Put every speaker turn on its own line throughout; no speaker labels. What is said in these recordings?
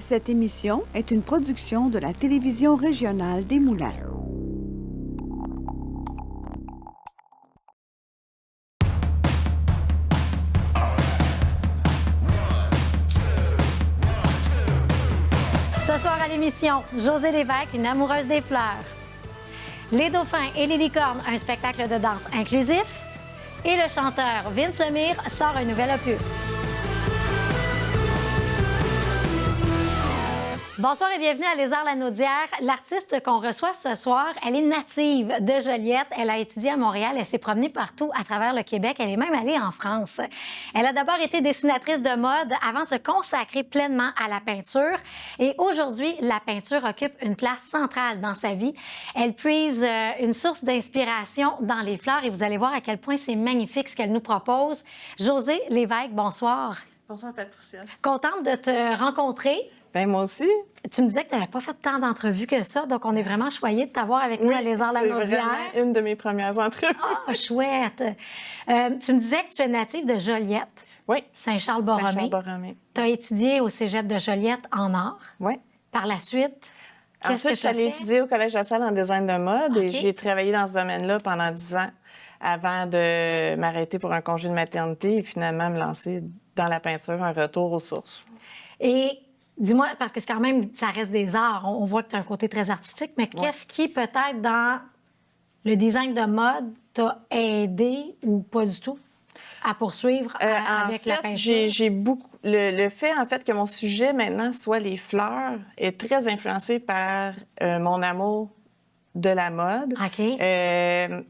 Cette émission est une production de la télévision régionale des Moulins.
Ce soir à l'émission, Josée Lévesque, une amoureuse des fleurs. Les dauphins et les licornes, un spectacle de danse inclusif. Et le chanteur Vince Lemire sort un nouvel opus. Bonsoir et bienvenue à Lézard-la-Naudière. L'artiste qu'on reçoit ce soir, elle est native de Joliette. Elle a étudié à Montréal. Elle s'est promenée partout à travers le Québec. Elle est même allée en France. Elle a d'abord été dessinatrice de mode avant de se consacrer pleinement à la peinture. Et aujourd'hui, la peinture occupe une place centrale dans sa vie. Elle puise une source d'inspiration dans les fleurs et vous allez voir à quel point c'est magnifique ce qu'elle nous propose. Josée Lévesque, bonsoir.
Bonsoir, Patricia.
Contente de te rencontrer.
Bien, moi aussi.
Tu me disais que tu n'avais pas fait tant d'entrevues que ça, donc on est vraiment choyés de t'avoir avec nous à Lézard-la-Naudière.
C'est vraiment une de mes premières entrevues.
Ah, chouette! Tu me disais que tu es native de Joliette.
Oui.
Saint-Charles-Borromée.
Saint-Charles-Borromée.
Tu as étudié au cégep de Joliette en art.
Oui.
Par la suite, qu'est-ce que
Ensuite, je suis allée étudier au Collège La Salle en design de mode et j'ai travaillé dans ce domaine-là pendant 10 ans avant de m'arrêter pour un congé de maternité et finalement me lancer dans la peinture, un retour aux sources.
Et dis-moi, parce que c'est quand même, ça reste des arts, on voit que tu as un côté très artistique, mais qu'est-ce qui, peut-être, dans le design de mode, t'a aidé ou pas du tout à poursuivre avec la peinture?
J'ai beaucoup... Le fait, en fait, que mon sujet, maintenant, soit les fleurs, est très influencé par mon amour de la mode.
OK.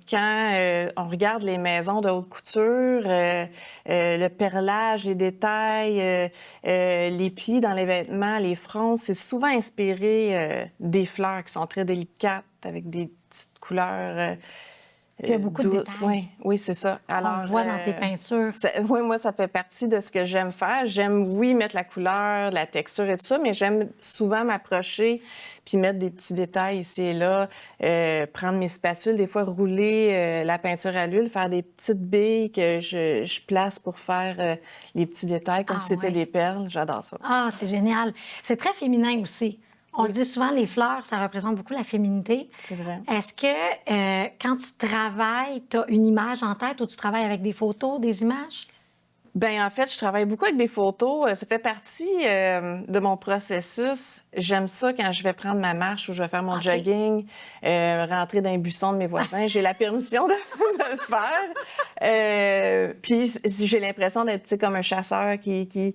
Quand on regarde les maisons de haute couture, le perlage, les détails, les plis dans les vêtements, les fronces, c'est souvent inspiré des fleurs qui sont très délicates, avec des petites couleurs
Il y a beaucoup de détails.
Oui, c'est ça. Alors,
on voit dans tes peintures.
Oui, moi, ça fait partie de ce que j'aime faire. J'aime, oui, mettre la couleur, la texture et tout ça, mais j'aime souvent m'approcher puis mettre des petits détails ici et là, prendre mes spatules, des fois rouler la peinture à l'huile, faire des petites billes que je place pour faire les petits détails comme si c'était des perles. J'adore ça.
Ah, c'est génial. C'est très féminin aussi. On le dit souvent, les fleurs, ça représente beaucoup la féminité.
C'est vrai.
Est-ce que quand tu travailles, tu as une image en tête ou tu travailles avec des photos, des images?
Bien, en fait, je travaille beaucoup avec des photos. Ça fait partie de mon processus. J'aime ça quand je vais prendre ma marche ou je vais faire mon jogging, rentrer dans les buissons de mes voisins. J'ai la permission de le faire. Puis j'ai l'impression d'être comme un chasseur qui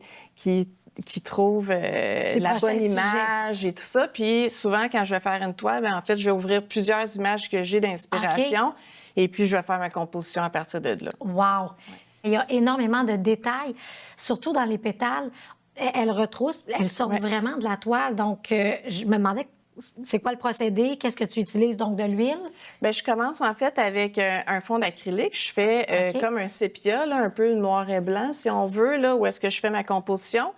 trouve la bonne image et tout ça. Puis souvent, quand je vais faire une toile, bien, en fait, je vais ouvrir plusieurs images que j'ai d'inspiration et puis je vais faire ma composition à partir de là.
Wow! Ouais. Il y a énormément de détails, surtout dans les pétales. Elles retroussent, elles sortent vraiment de la toile. Donc, je me demandais, c'est quoi le procédé? Qu'est-ce que tu utilises, donc, de l'huile?
Bien, je commence, en fait, avec un fond d'acrylique. Je fais comme un sépia, là, un peu noir et blanc, si on veut, là, où est-ce que je fais ma composition.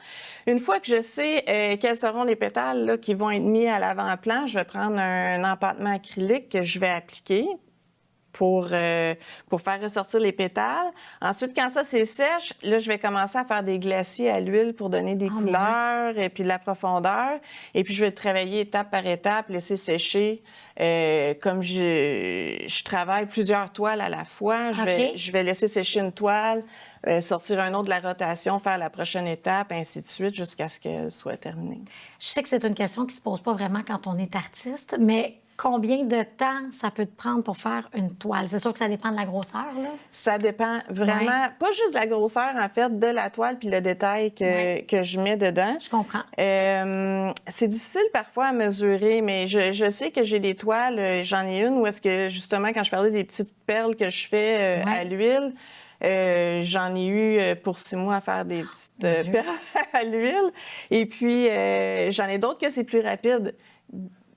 Une fois que je sais quels seront les pétales là, qui vont être mis à l'avant-plan, je vais prendre un empattement acrylique que je vais appliquer pour faire ressortir les pétales. Ensuite, quand ça, c'est sèche, là, je vais commencer à faire des glaciers à l'huile pour donner des couleurs et puis de la profondeur. Et puis, je vais travailler étape par étape, laisser sécher. Comme je travaille plusieurs toiles à la fois, je vais laisser sécher une toile, sortir un autre de la rotation, faire la prochaine étape, ainsi de suite, jusqu'à ce qu'elle soit terminée.
Je sais que c'est une question qui se pose pas vraiment quand on est artiste, mais combien de temps ça peut te prendre pour faire une toile? C'est sûr que ça dépend de la grosseur, là?
Ça dépend vraiment, pas juste de la grosseur, en fait, de la toile puis le détail que je mets dedans.
Je comprends.
C'est difficile parfois à mesurer, mais je sais que j'ai des toiles, j'en ai une où est-ce que, justement, quand je parlais des petites perles que je fais à l'huile, j'en ai eu pour 6 mois à faire des petites perles à l'huile. Et puis, j'en ai d'autres que c'est plus rapide.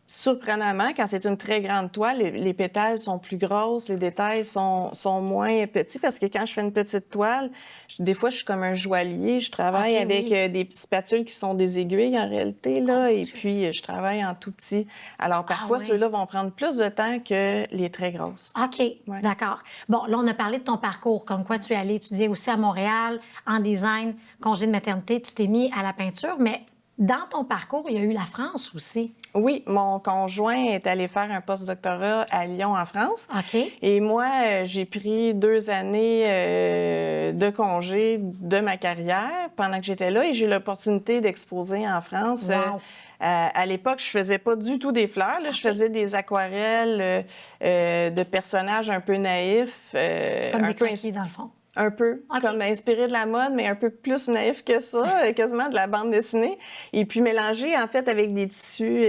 Surprenamment, quand c'est une très grande toile, les pétales sont plus grosses, les détails sont moins petits parce que quand je fais une petite toile, des fois, je suis comme un joaillier. Je travaille avec des petites spatules qui sont des aiguilles en réalité, là, et puis je travaille en tout petit. Alors, parfois, ceux-là vont prendre plus de temps que les très grosses.
OK, d'accord. Bon, là, on a parlé de ton parcours, comme quoi tu es allé étudier aussi à Montréal, en design, congé de maternité, tu t'es mis à la peinture, mais Dans ton parcours, il y a eu la France aussi.
Oui, mon conjoint est allé faire un post-doctorat à Lyon, en France.
OK.
Et moi, j'ai pris 2 années de congé de ma carrière pendant que j'étais là et j'ai eu l'opportunité d'exposer en France.
Wow.
À l'époque, je faisais pas du tout des fleurs. Là. Je faisais des aquarelles de personnages un peu naïfs.
Comme des croquis, dans le fond.
Un peu,
OK.
comme inspiré de la mode, mais un peu plus naïf que ça, quasiment de la bande dessinée. Et puis mélangé, en fait, avec des tissus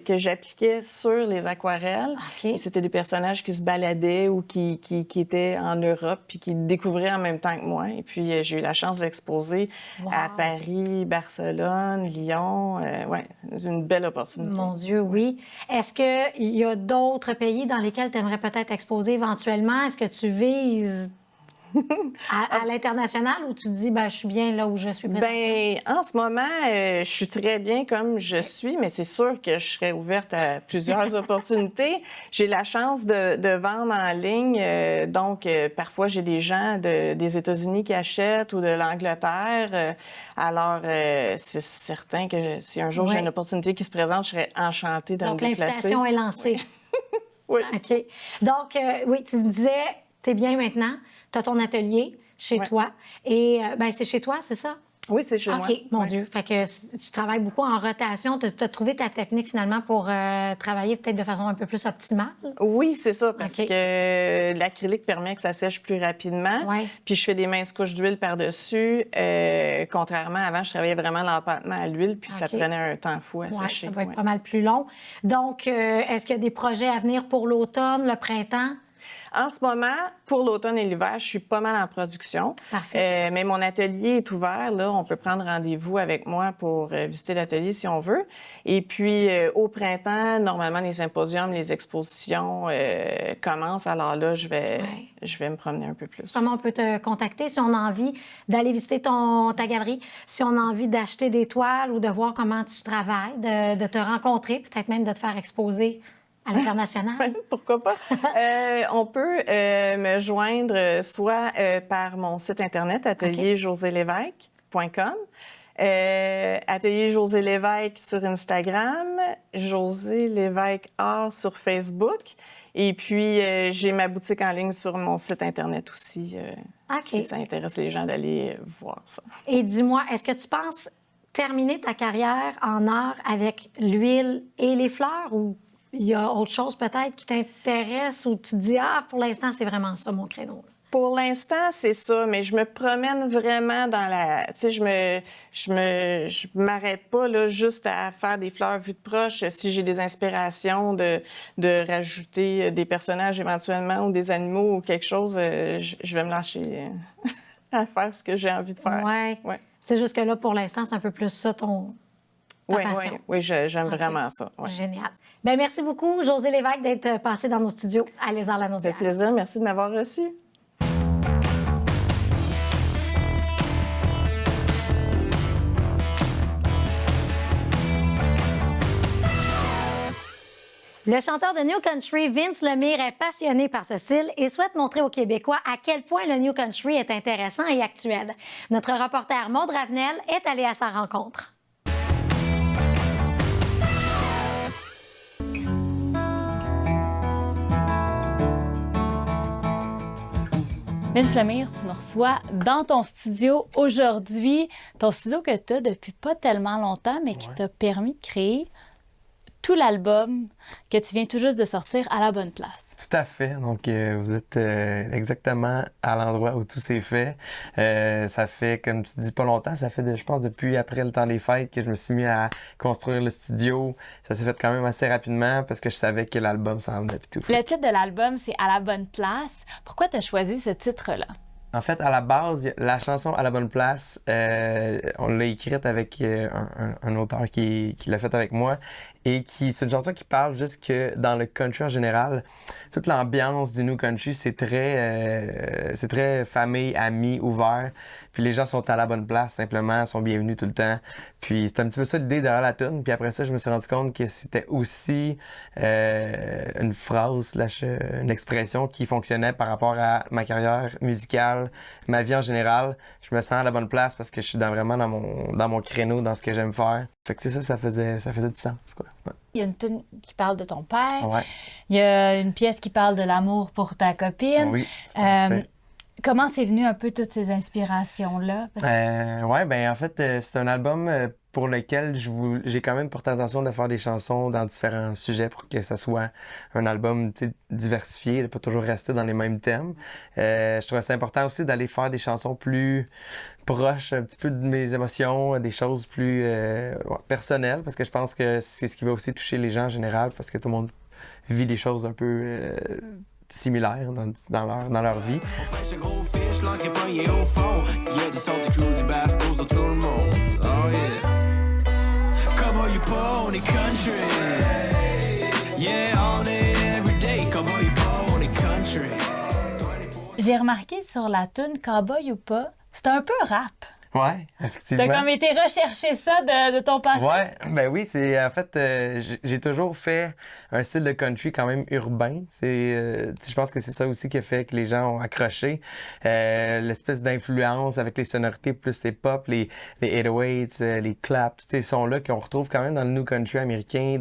que j'appliquais sur les aquarelles.
OK.
Et c'était des personnages qui se baladaient ou qui étaient en Europe puis qui découvraient en même temps que moi. Et puis, j'ai eu la chance d'exposer à Paris, Barcelone, Lyon. Ouais, c'est une belle opportunité.
Mon Dieu, oui. Est-ce qu'il y a d'autres pays dans lesquels tu aimerais peut-être exposer éventuellement? Est-ce que tu vises à l'international ou tu te dis, ben, je suis bien là où je suis présentement?
Bien, en ce moment, je suis très bien comme je suis, mais c'est sûr que je serais ouverte à plusieurs opportunités. J'ai la chance de vendre en ligne, donc parfois j'ai des gens des États-Unis qui achètent ou de l'Angleterre. Alors, c'est certain que si un jour j'ai une opportunité qui se présente, je serais enchantée de me déplacer.
Donc, l'invitation est lancée.
Oui.
OK. Donc, oui, tu me disais, tu es bien maintenant. Tu as ton atelier chez toi. Et ben c'est chez toi, c'est ça?
Oui, c'est chez moi.
OK, mon Dieu. Fait que tu travailles beaucoup en rotation. Tu as trouvé ta technique finalement pour travailler peut-être de façon un peu plus optimale?
Oui, c'est ça, parce que l'acrylique permet que ça sèche plus rapidement.
Ouais.
Puis je fais des minces couches d'huile par-dessus. Contrairement à avant, je travaillais vraiment l'empattement à l'huile, puis ça prenait un temps fou à sécher.
Ça doit être pas mal plus long. Donc, est-ce qu'il y a des projets à venir pour l'automne, le printemps?
En ce moment, pour l'automne et l'hiver, je suis pas mal en production.
Parfait.
Mais mon atelier est ouvert. Là, on peut prendre rendez-vous avec moi pour visiter l'atelier si on veut. Et puis, au printemps, normalement, les symposiums, les expositions commencent. Alors là, je vais me promener un peu plus.
Comment on peut te contacter si on a envie d'aller visiter ta galerie, si on a envie d'acheter des toiles ou de voir comment tu travailles, de te rencontrer, peut-être même de te faire exposer à l'international?
Pourquoi pas? On peut me joindre soit par mon site Internet, atelierjosélévesque.com, Atelier José Lévesque sur Instagram, José Lévesque Art sur Facebook. Et puis, j'ai ma boutique en ligne sur mon site Internet aussi, si ça intéresse les gens d'aller voir ça.
Et dis-moi, est-ce que tu penses terminer ta carrière en art avec l'huile et les fleurs ou il y a autre chose peut-être qui t'intéresse ou tu te dis, pour l'instant, c'est vraiment ça mon créneau?
Pour l'instant, c'est ça, mais je me promène vraiment dans la... Tu sais, je m'arrête pas là, juste à faire des fleurs vues de proche. Si j'ai des inspirations de rajouter des personnages éventuellement ou des animaux ou quelque chose, je vais me lâcher à faire ce que j'ai envie de faire.
Oui.
Ouais.
C'est juste que là, pour l'instant, c'est un peu plus ça ta passion.
Oui, j'aime vraiment ça. Ouais.
Génial. Bien, merci beaucoup, José Lévesque, d'être passé dans nos studios à Les Arts Lanaudière.
Ça fait plaisir. Merci de m'avoir reçu.
Le chanteur de New Country, Vince Lemire, est passionné par ce style et souhaite montrer aux Québécois à quel point le New Country est intéressant et actuel. Notre reporter Maude Ravenel est allée à sa rencontre.
Vince Lemire, tu nous reçois dans ton studio aujourd'hui. Ton studio que tu as depuis pas tellement longtemps, mais qui t'a permis de créer tout l'album que tu viens tout juste de sortir à la bonne place.
Tout à fait. Donc, vous êtes exactement à l'endroit où tout s'est fait. Ça fait, comme tu dis, pas longtemps. Ça fait, je pense, depuis après le temps des fêtes que je me suis mis à construire le studio. Ça s'est fait quand même assez rapidement parce que je savais que l'album s'en venait et tout.
Le titre de l'album, c'est « À la bonne place ». Pourquoi tu as choisi ce titre-là?
En fait, à la base, la chanson « À la bonne place », on l'a écrite avec un auteur qui l'a faite avec moi et c'est une chanson qui parle juste que dans le country en général, toute l'ambiance du New Country, c'est très famille, amis, ouvert. Puis les gens sont à la bonne place, simplement, sont bienvenus tout le temps. Puis c'est un petit peu ça l'idée derrière la tune. Puis après ça, je me suis rendu compte que c'était aussi une phrase, une expression qui fonctionnait par rapport à ma carrière musicale, ma vie en général. Je me sens à la bonne place parce que je suis vraiment dans mon créneau, dans ce que j'aime faire. Fait que c'est ça, ça faisait du sens, quoi. Ouais.
Il y a une tune qui parle de ton père.
Ouais.
Il y a une pièce qui parle de l'amour pour ta copine.
Oui, c'est parfait.
Comment c'est venu un peu toutes ces inspirations-là?
Ouais, ben en fait, c'est un album pour lequel j'ai quand même porté attention de faire des chansons dans différents sujets pour que ça soit un album diversifié, de pas toujours rester dans les mêmes thèmes. Je trouvais ça important aussi d'aller faire des chansons plus proches un petit peu de mes émotions, des choses plus personnelles, parce que je pense que c'est ce qui va aussi toucher les gens en général, parce que tout le monde vit des choses un peu similaires dans leur vie.
J'ai remarqué sur la tune Cowboy ou pas, c'est un peu rap.
Ouais, effectivement.
T'as comme été rechercher ça de ton passé?
Ouais, ben oui, c'est en fait, j'ai toujours fait un style de country quand même urbain. Je pense que c'est ça aussi qui a fait que les gens ont accroché. L'espèce d'influence avec les sonorités plus les pop, les 808s, les claps, tous ces sons-là qu'on retrouve quand même dans le new country américain,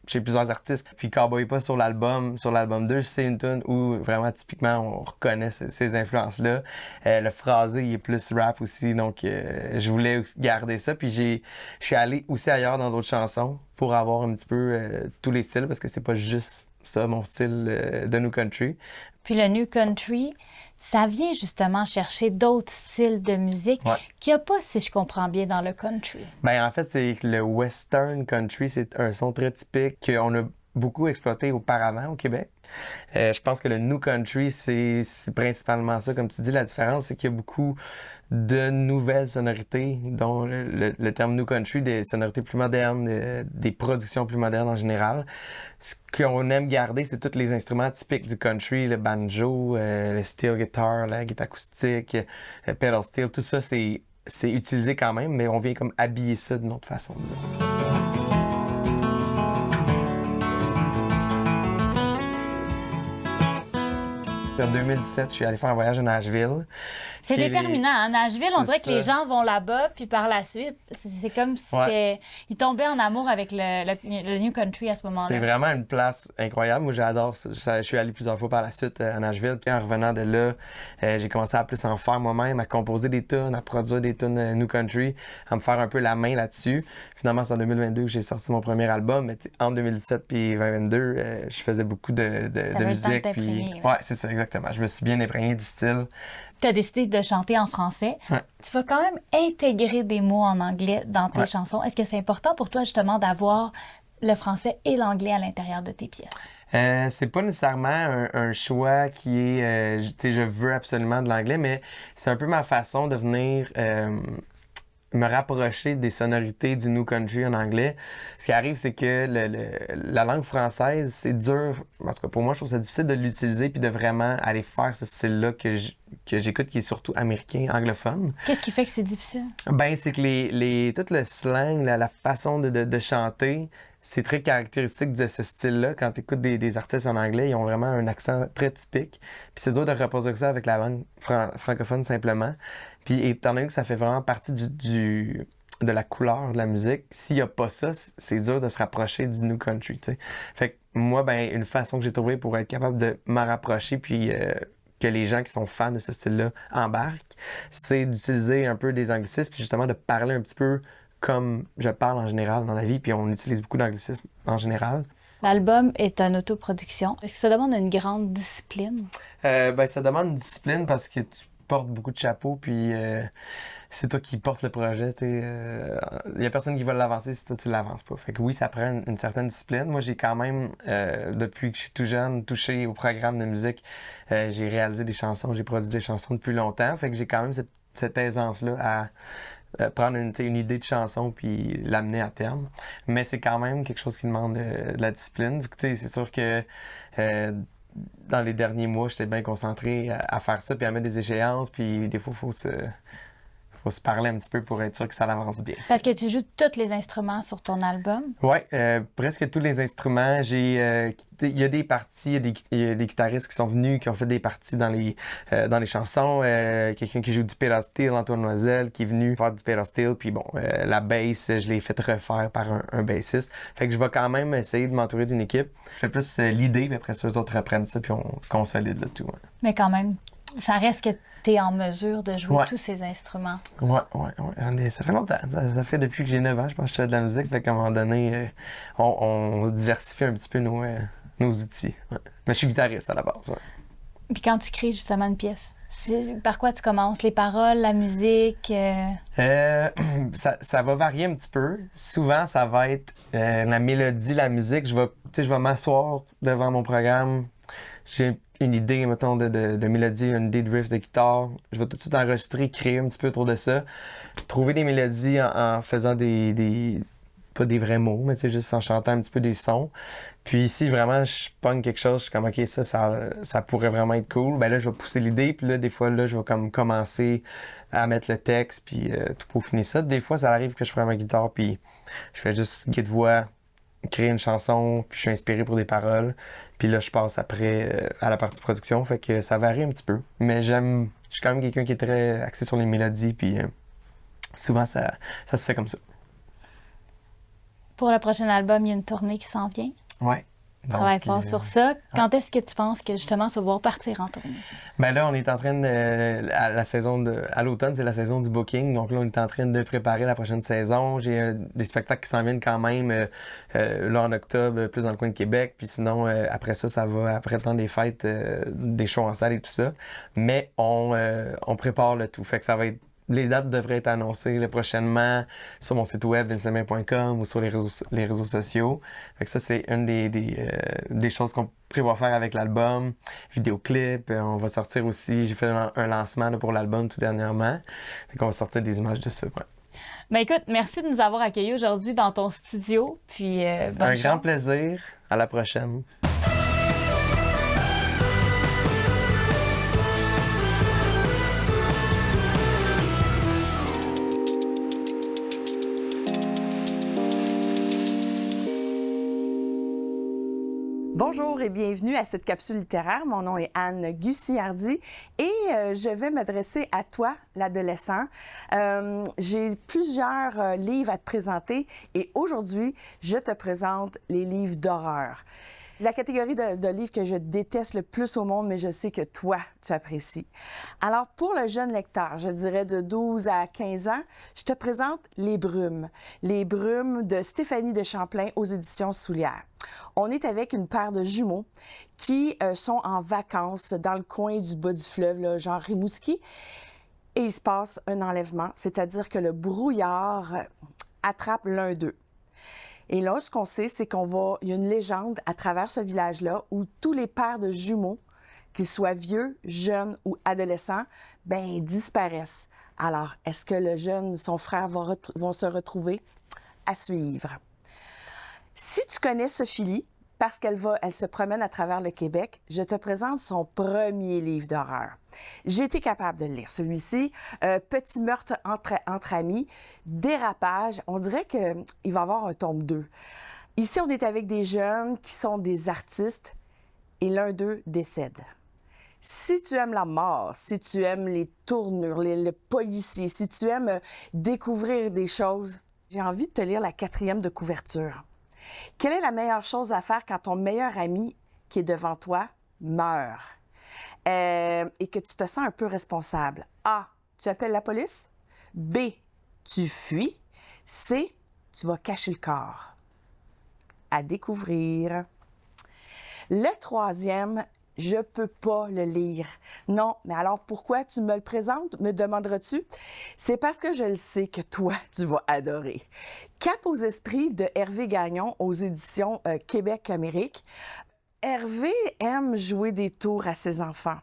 chez plusieurs artistes. Puis Cowboy Pas sur l'album 2, c'est une tune où vraiment typiquement on reconnaît ces influences-là. Le phrasé il est plus rap aussi, donc je voulais garder ça. Puis je suis allé aussi ailleurs dans d'autres chansons pour avoir un petit peu tous les styles, parce que c'est pas juste ça mon style de new country.
Puis le new country, ça vient justement chercher d'autres styles de musique qu'il n'y a pas, si je comprends bien, dans le country.
Ben en fait, c'est que le western country, c'est un son très typique qu'on a beaucoup exploité auparavant au Québec. Je pense que le new country, c'est principalement ça. Comme tu dis, la différence, c'est qu'il y a beaucoup de nouvelles sonorités, dont le terme new country, des sonorités plus modernes, des productions plus modernes en général. Ce qu'on aime garder, c'est tous les instruments typiques du country, le banjo, le steel guitar, la guitare acoustique, le pedal steel, tout ça, c'est utilisé quand même, mais on vient comme habiller ça d'une autre façon, disons. En 2017, je suis allé faire un voyage à Nashville.
C'est déterminant. À Nashville, on dirait que les gens vont là-bas, puis par la suite, c'est comme si ils tombaient en amour avec le New Country à ce moment-là.
C'est vraiment une place incroyable. Moi, j'adore ça. Je suis allé plusieurs fois par la suite à Nashville. Puis en revenant de là, j'ai commencé à plus en faire moi-même, à composer des tunes, à produire des tunes New Country, à me faire un peu la main là-dessus. Finalement, c'est en 2022 que j'ai sorti mon premier album. Mais entre 2017 et 2022, je faisais beaucoup de musique. Puis ouais, c'est ça, exactement. Je me suis bien imprégné du style.
Tu as décidé de chanter en français. Ouais. Tu vas quand même intégrer des mots en anglais dans tes chansons. Est-ce que c'est important pour toi, justement, d'avoir le français et l'anglais à l'intérieur de tes pièces?
C'est pas nécessairement un choix qui est... je veux absolument de l'anglais, mais c'est un peu ma façon de venir... me rapprocher des sonorités du new country en anglais. Ce qui arrive, c'est que la langue française, c'est dur. En tout cas, pour moi, je trouve ça difficile de l'utiliser puis de vraiment aller faire ce style-là que j'écoute, qui est surtout américain, anglophone.
Qu'est-ce qui fait que c'est difficile?
Ben, c'est que tout le slang, la façon de chanter, c'est très caractéristique de ce style-là. Quand tu écoutes des artistes en anglais, ils ont vraiment un accent très typique. Puis c'est dur de reproduire ça avec la langue francophone simplement. Puis étant donné que ça fait vraiment partie de la couleur de la musique, s'il n'y a pas ça, c'est dur de se rapprocher du new country, tu sais. Fait que moi, ben une façon que j'ai trouvée pour être capable de m'en rapprocher, puis que les gens qui sont fans de ce style-là embarquent, c'est d'utiliser un peu des anglicismes, puis justement de parler un petit peu comme je parle en général dans la vie, puis on utilise beaucoup d'anglicismes en général.
L'album est en autoproduction. Est-ce que ça demande une grande discipline?
Ben, ça demande une discipline parce que tu portes beaucoup de chapeaux, puis c'est toi qui portes le projet. Il n'y a personne qui va l'avancer si toi tu l'avances pas. Fait que oui, ça prend une certaine discipline. Moi, j'ai quand même, depuis que je suis tout jeune, touché au programme de musique. J'ai réalisé des chansons, j'ai produit des chansons depuis longtemps. Fait que j'ai quand même cette aisance-là à prendre une idée de chanson puis l'amener à terme. Mais c'est quand même quelque chose qui demande de la discipline. C'est sûr que dans les derniers mois, j'étais bien concentré à faire ça puis à mettre des échéances. Puis des fois, il faut se parler un petit peu pour être sûr que ça avance bien.
Parce que tu joues tous les instruments sur ton album.
Oui, presque tous les instruments. Il y a des parties, il y a des guitaristes qui sont venus, qui ont fait des parties dans les chansons. Quelqu'un qui joue du pedal steel, Antoine Noiselle, qui est venu faire du pedal steel. Puis bon, la bass, je l'ai fait refaire par un bassiste. Fait que je vais quand même essayer de m'entourer d'une équipe. Je fais plus l'idée, puis après ça, eux autres reprennent ça, puis on consolide le tout. Ouais.
Mais quand même, ça reste que tu es en mesure de jouer tous ces instruments. Oui.
Ça fait longtemps. Ça fait depuis que j'ai 9 ans, je pense que je fais de la musique. Fait qu'à un moment donné, on diversifie un petit peu nos outils. Ouais. Mais je suis guitariste à la base. Ouais.
Puis quand tu crées justement une pièce, par quoi tu commences? Les paroles, la musique?
Ça va varier un petit peu. Souvent, ça va être la mélodie, la musique. Je vais m'asseoir devant mon programme. J'ai une idée, mettons, de mélodie, une idée de riff de guitare. Je vais tout de suite enregistrer, créer un petit peu autour de ça. Trouver des mélodies en faisant pas des vrais mots, mais juste en chantant un petit peu des sons. Puis si vraiment je pogne quelque chose, je suis comme OK, ça pourrait vraiment être cool, ben là je vais pousser l'idée, puis là des fois là je vais comme commencer à mettre le texte puis tout peaufiner ça. Des fois ça arrive que je prends ma guitare puis je fais juste guide-voix, créer une chanson, puis je suis inspiré pour des paroles. Puis là je passe après à la partie production, fait que ça varie un petit peu. Mais je suis quand même quelqu'un qui est très axé sur les mélodies, puis souvent ça se fait comme ça.
Pour le prochain album, il y a une tournée qui s'en vient.
Oui.
Travaille fort sur ça. Quand est-ce que tu penses que justement tu vas pouvoir partir en tournée?
Ben là, on est en train à l'automne, c'est la saison du booking. Donc là, on est en train de préparer la prochaine saison. J'ai des spectacles qui s'en viennent quand même là en octobre, plus dans le coin de Québec. Puis sinon, après ça va après le temps des fêtes, des shows en salle et tout ça. Mais on prépare le tout. Fait que ça va être. Les dates devraient être annoncées prochainement sur mon site web vincelemay.com ou sur les réseaux sociaux. Fait que ça, c'est une des choses qu'on prévoit faire avec l'album. Vidéoclip, on va sortir aussi. J'ai fait un lancement là, pour l'album tout dernièrement. Fait qu'on va sortir des images de ça. Ouais.
Ben écoute, merci de nous avoir accueillis aujourd'hui dans ton studio. Puis bonne chance.
Grand plaisir. À la prochaine.
Bonjour et bienvenue à cette capsule littéraire. Mon nom est Anne Gussy-Hardy et je vais m'adresser à toi, l'adolescent. J'ai plusieurs livres à te présenter et aujourd'hui, je te présente les livres d'horreur. La catégorie de livres que je déteste le plus au monde, mais je sais que toi, tu apprécies. Alors, pour le jeune lecteur, je dirais de 12 à 15 ans, je te présente Les Brumes. Les Brumes de Stéphanie de Champlain aux éditions Soulière. On est avec une paire de jumeaux qui sont en vacances dans le coin du bas du fleuve, là, genre Rimouski, et il se passe un enlèvement, c'est-à-dire que le brouillard attrape l'un d'eux. Et là, ce qu'on sait, c'est il y a une légende à travers ce village-là où tous les pères de jumeaux, qu'ils soient vieux, jeunes ou adolescents, disparaissent. Alors, est-ce que le jeune, son frère vont se retrouver? À suivre. Si tu connais Sophie Lee, parce qu'elle se promène à travers le Québec, je te présente son premier livre d'horreur. J'ai été capable de le lire, celui-ci. Petit meurtre entre amis, dérapage. On dirait qu'il va y avoir un tome 2. Ici, on est avec des jeunes qui sont des artistes et l'un d'eux décède. Si tu aimes la mort, si tu aimes les tournures, le policier, si tu aimes découvrir des choses, j'ai envie de te lire la 4e de couverture. Quelle est la meilleure chose à faire quand ton meilleur ami qui est devant toi meurt et que tu te sens un peu responsable? A, tu appelles la police. B, tu fuis. C, tu vas cacher le corps. À découvrir. Le 3e, je ne peux pas le lire. Non, mais alors pourquoi tu me le présentes, me demanderas-tu? C'est parce que je le sais que toi, tu vas adorer. Cap aux esprits de Hervé Gagnon aux éditions Québec-Amérique. Hervé aime jouer des tours à ses enfants.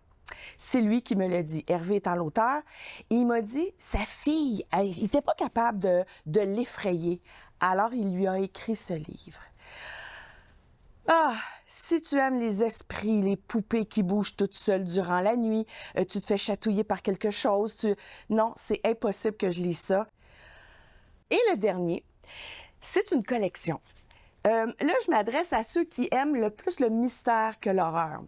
C'est lui qui me l'a dit. Hervé étant l'auteur, il m'a dit, sa fille, il n'était pas capable de l'effrayer. Alors, il lui a écrit ce livre. Ah, si tu aimes les esprits, les poupées qui bougent toutes seules durant la nuit, tu te fais chatouiller par quelque chose, non, c'est impossible que je lise ça. Et le dernier, c'est une collection. Là, je m'adresse à ceux qui aiment le plus le mystère que l'horreur.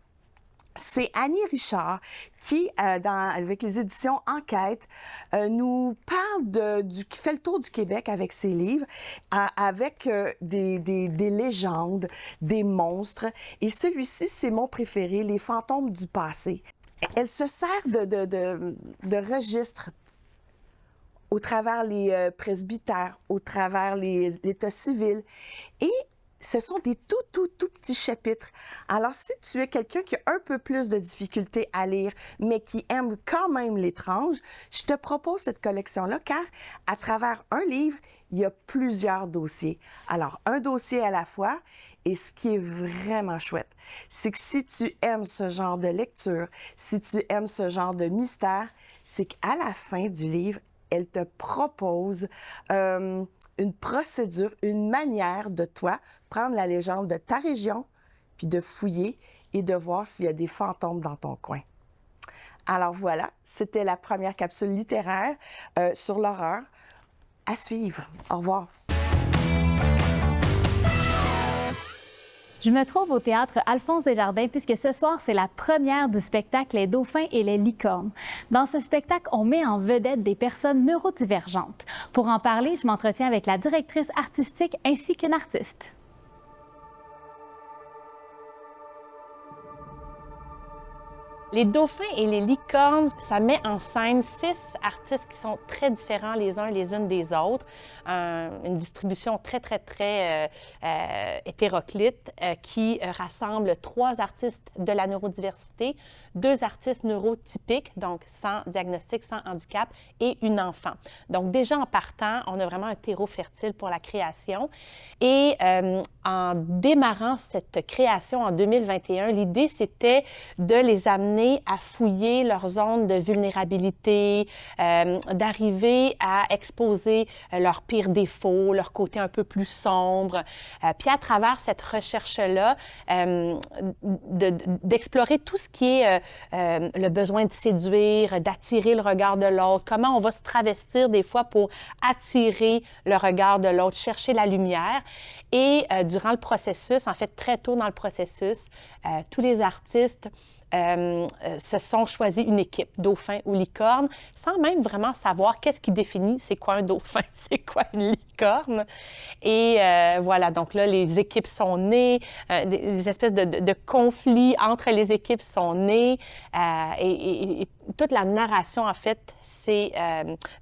C'est Annie Richard qui, avec les éditions Enquête, nous parle qui fait le tour du Québec avec ses livres, avec des légendes, des monstres. Et celui-ci, c'est mon préféré, Les fantômes du passé. Elle se sert de registres au travers les presbytères, au travers l'État civil. Et ce sont des tout petits chapitres. Alors, si tu es quelqu'un qui a un peu plus de difficulté à lire, mais qui aime quand même l'étrange, je te propose cette collection-là, car à travers un livre, il y a plusieurs dossiers. Alors, un dossier à la fois. Et ce qui est vraiment chouette, c'est que si tu aimes ce genre de lecture, si tu aimes ce genre de mystère, c'est qu'à la fin du livre, elle te propose une procédure, une manière de toi prendre la légende de ta région, puis de fouiller et de voir s'il y a des fantômes dans ton coin. Alors voilà, c'était la première capsule littéraire sur l'horreur. À suivre. Au revoir.
Je me trouve au théâtre Alphonse Desjardins puisque ce soir, c'est la première du spectacle Les dauphins et les licornes. Dans ce spectacle, on met en vedette des personnes neurodivergentes. Pour en parler, je m'entretiens avec la directrice artistique ainsi qu'une artiste.
Les dauphins et les licornes, ça met en scène 6 artistes qui sont très différents les uns les unes des autres. Une distribution très hétéroclite qui rassemble 3 artistes de la neurodiversité, 2 artistes neurotypiques, donc sans diagnostic, sans handicap, et une enfant. Donc déjà en partant, on a vraiment un terreau fertile pour la création. Et en démarrant cette création en 2021, l'idée c'était de les amener à fouiller leur zone de vulnérabilité, d'arriver à exposer leurs pires défauts, leur côté un peu plus sombre. Puis à travers cette recherche-là, d'explorer tout ce qui est le besoin de séduire, d'attirer le regard de l'autre, comment on va se travestir des fois pour attirer le regard de l'autre, chercher la lumière. Et durant le processus, en fait très tôt dans le processus, tous les artistes se sont choisis une équipe, dauphin ou licorne, sans même vraiment savoir qu'est-ce qui définit c'est quoi un dauphin, c'est quoi une licorne. Et voilà, donc là, les équipes sont nées, des espèces de conflits entre les équipes sont nés et toute la narration, en fait, s'est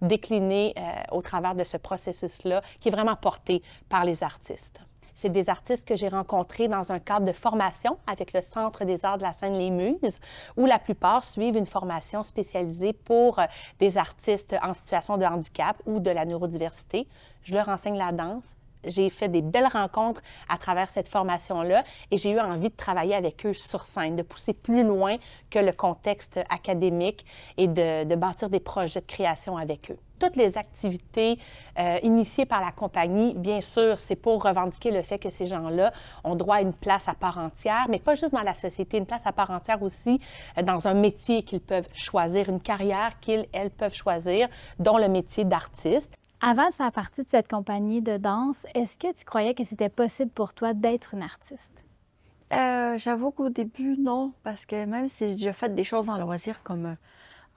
déclinée au travers de ce processus-là qui est vraiment porté par les artistes. C'est des artistes que j'ai rencontrés dans un cadre de formation avec le Centre des arts de la scène Les Muses, où la plupart suivent une formation spécialisée pour des artistes en situation de handicap ou de la neurodiversité. Je leur enseigne la danse. J'ai fait des belles rencontres à travers cette formation-là et j'ai eu envie de travailler avec eux sur scène, de pousser plus loin que le contexte académique et de bâtir des projets de création avec eux. Toutes les activités initiées par la compagnie, bien sûr, c'est pour revendiquer le fait que ces gens-là ont droit à une place à part entière, mais pas juste dans la société, une place à part entière aussi dans un métier qu'ils peuvent choisir, une carrière elles peuvent choisir, dont le métier d'artiste.
Avant de faire partie de cette compagnie de danse, est-ce que tu croyais que c'était possible pour toi d'être une artiste?
J'avoue qu'au début, non, parce que même si j'ai déjà fait des choses en loisir comme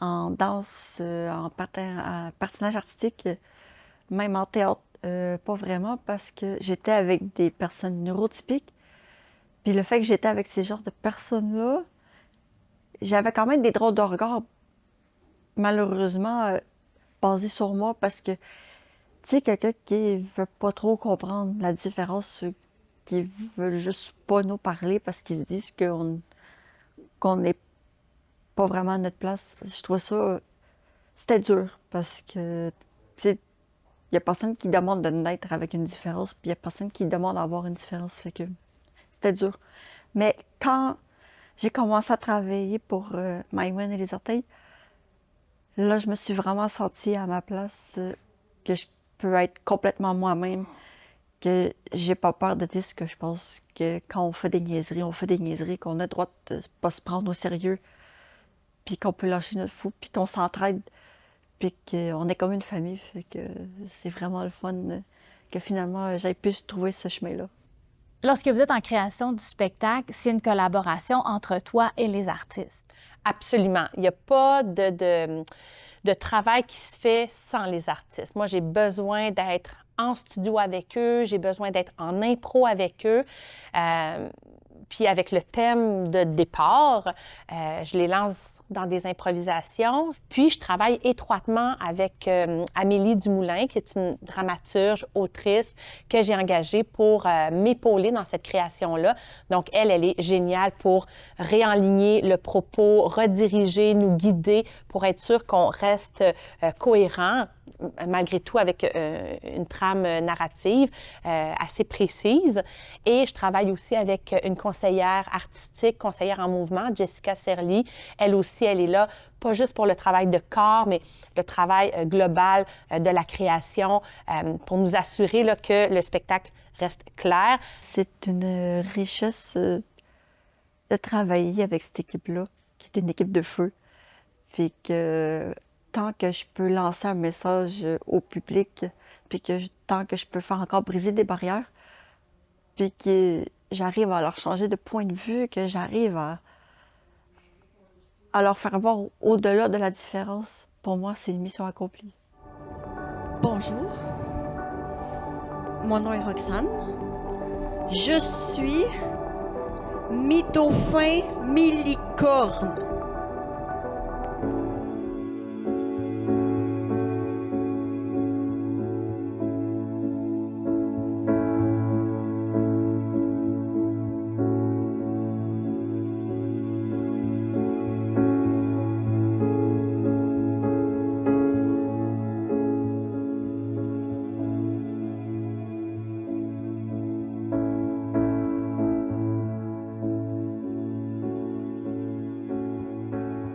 en danse, en patinage artistique, même en théâtre, pas vraiment, parce que j'étais avec des personnes neurotypiques. Puis le fait que j'étais avec ces genres de personnes-là, j'avais quand même des drôles de regards, malheureusement, basés sur moi, parce que tu sais, quelqu'un qui veut pas trop comprendre la différence, qui veut juste pas nous parler parce qu'ils se disent qu'on n'est pas vraiment à notre place. Je trouve ça, c'était dur parce que, tu sais, il y a personne qui demande de naître avec une différence, puis il y a personne qui demande d'avoir une différence, fait que c'était dur. Mais quand j'ai commencé à travailler pour Maïwen et les orteils, là, je me suis vraiment sentie à ma place, que je peux être complètement moi-même, que j'ai pas peur de dire ce que je pense, que quand on fait des niaiseries, qu'on a le droit de pas se prendre au sérieux, puis qu'on peut lâcher notre fou, puis qu'on s'entraide, puis qu'on est comme une famille. Fait que c'est vraiment le fun que finalement j'aille pu trouver ce chemin-là.
Lorsque vous êtes en création du spectacle, c'est une collaboration entre toi et les artistes.
Absolument. Il n'y a pas de travail qui se fait sans les artistes. Moi, j'ai besoin d'être en studio avec eux, j'ai besoin d'être en impro avec eux. Puis avec le thème de départ, je les lance dans des improvisations. Puis je travaille étroitement avec Amélie Dumoulin, qui est une dramaturge, autrice, que j'ai engagée pour m'épauler dans cette création-là. Donc elle est géniale pour réaligner le propos, rediriger, nous guider pour être sûr qu'on reste cohérent, malgré tout avec une trame narrative assez précise. Et je travaille aussi avec une conseillère artistique, conseillère en mouvement, Jessica Serly. Elle aussi, elle est là, pas juste pour le travail de corps, mais le travail global de la création pour nous assurer là, que le spectacle reste clair.
C'est une richesse de travailler avec cette équipe-là, qui est une équipe de feu. Fait que tant que je peux lancer un message au public, puis tant que je peux faire encore briser des barrières, puis que j'arrive à leur changer de point de vue, que j'arrive à leur faire voir au-delà de la différence, pour moi, c'est une mission accomplie.
Bonjour, mon nom est Roxane. Je suis mi-dauphin, mi-licorne.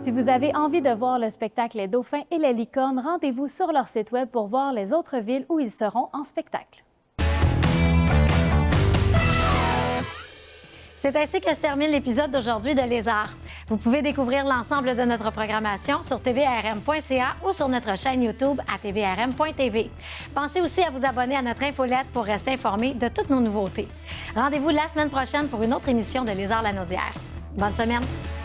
Si vous avez envie de voir le spectacle Les Dauphins et les Licornes, rendez-vous sur leur site web pour voir les autres villes où ils seront en spectacle.
C'est ainsi que se termine l'épisode d'aujourd'hui de Lézard. Vous pouvez découvrir l'ensemble de notre programmation sur tvrm.ca ou sur notre chaîne YouTube à tvrm.tv. Pensez aussi à vous abonner à notre infolette pour rester informé de toutes nos nouveautés. Rendez-vous la semaine prochaine pour une autre émission de Lézard-Lanaudière. Bonne semaine!